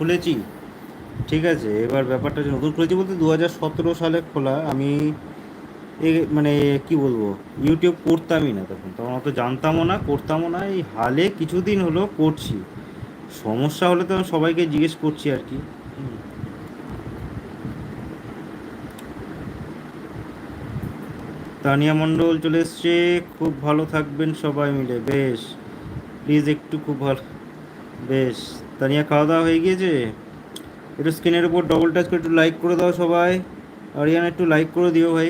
খুলেছি, ঠিক আছে। এবার ব্যাপারটা হচ্ছে নতুন খুলেছি বলতে 2017 সালে খোলা। আমি মানে কি বলবো, ইউটিউব করতামই না তখন, অত জানতামও না, করতামও না। এই হালে কিছুদিন হলো করছি। সমস্যা হলে তো আমি সবাইকে জিজ্ঞেস করছি আর কি। তানিয়া মণ্ডল চলে এসছে। খুব ভালো থাকবেন সবাই মিলে, বেশ। প্লিজ একটু খুব ভালো, বেশ। তানিয়া খাওয়া দাওয়া হয়ে গিয়েছে? একটু স্ক্রিনের উপর ডবল টাচ করে একটু লাইক করে দাও সবাই। আরিয়ান একটু লাইক করে দিও ভাই।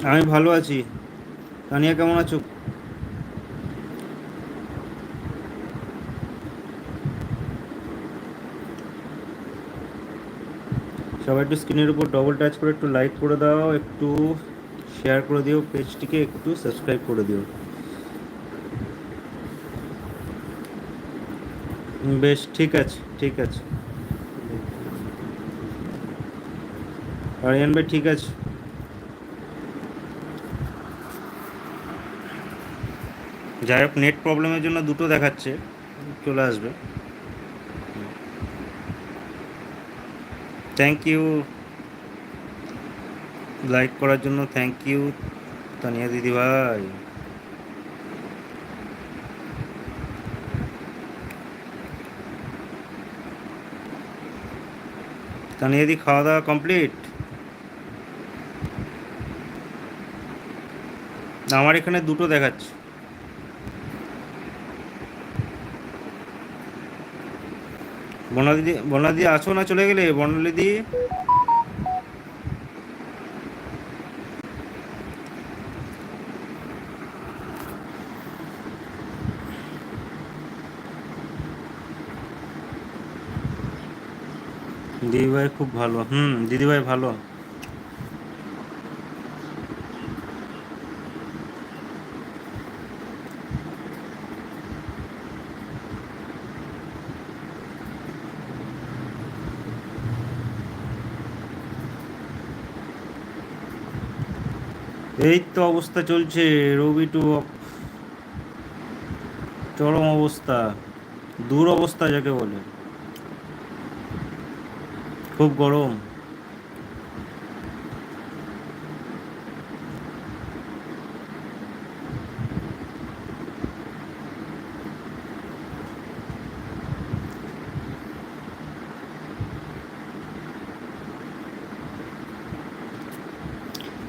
আমি ভালো আছি। তানিয়া কেমন আছো? সবাই একটু স্ক্রিনের উপর ডবল টাচ করে একটু লাইক করে দাও, একটু শেয়ার করে দিও, পেজটিকে একটু সাবস্ক্রাইব করে দিও। বেশ, ঠিক আছে, ঠিক আছে। আরিয়ান ভাই, ঠিক আছে। যাই হোক, নেট প্রবলেমের জন্য দুটো দেখাচ্ছে, চলে আসবে। থ্যাংক ইউ লাইক করার জন্য, থ্যাংক ইউ তানিয়া দিদি ভাই। তানিয়া দিদি, খাওয়া দাওয়া কমপ্লিট? আমার এখানে দুটো দেখাচ্ছে। বর্ণাদিদি, বর্ণাদিদি আছো না চলে গেলে? বর্ণালিদি, দিদিভাই খুব ভালো, দিদিভাই ভালো। এই তো অবস্থা চলছে, রবি টু, চরম অবস্থা, দুরবস্থা যাকে বলে। খুব গরম।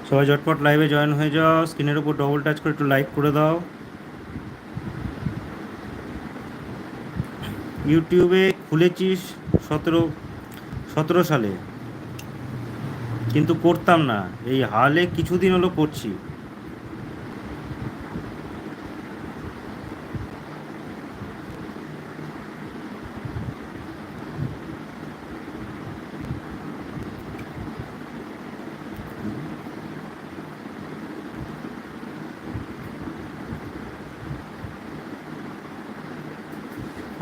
সবাই ঝটপট লাইভে জয়েন হয়ে যাও, স্ক্রিনের উপর ডবল টাচ করে একটু লাইক করে দাও। ইউটিউবে খুলেছিস 17 সালে, কিন্তু করতাম না। এই হালে কিছুদিন হলো করছি।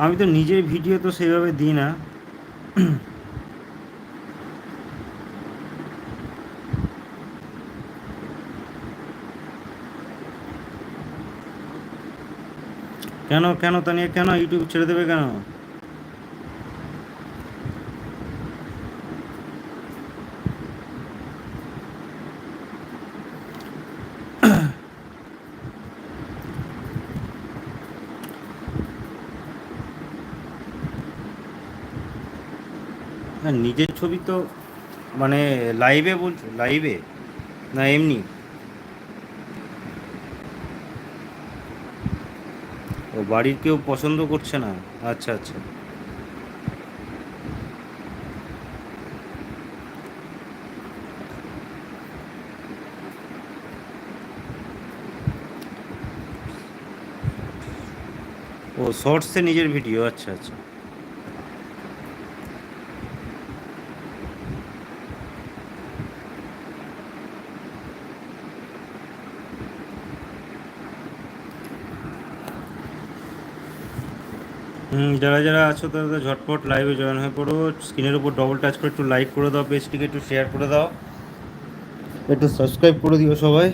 আমি তো নিজের ভিডিও তো সেভাবে দিই না। কেন কেন তানিয়া, কেন ইউটিউব ছেড়ে দেবে কেন? হ্যাঁ, নিজের ছবি তো, মানে লাইভে বলছো, লাইভে না এমনি? ও, বাড়ির কেউ পছন্দ করছে না? আচ্ছা আচ্ছা। ও, শর্টসে নিজের ভিডিও, আচ্ছা আচ্ছা। যারা যারা আছো তারা ঝটপট লাইভে জয়েন হয়ে পড়ো, স্ক্রিনের উপর ডবল টাচ করে একটু লাইক করে দাও, পেজটিকে একটু শেয়ার করে দাও, একটু সাবস্ক্রাইব করে দিও সবাই।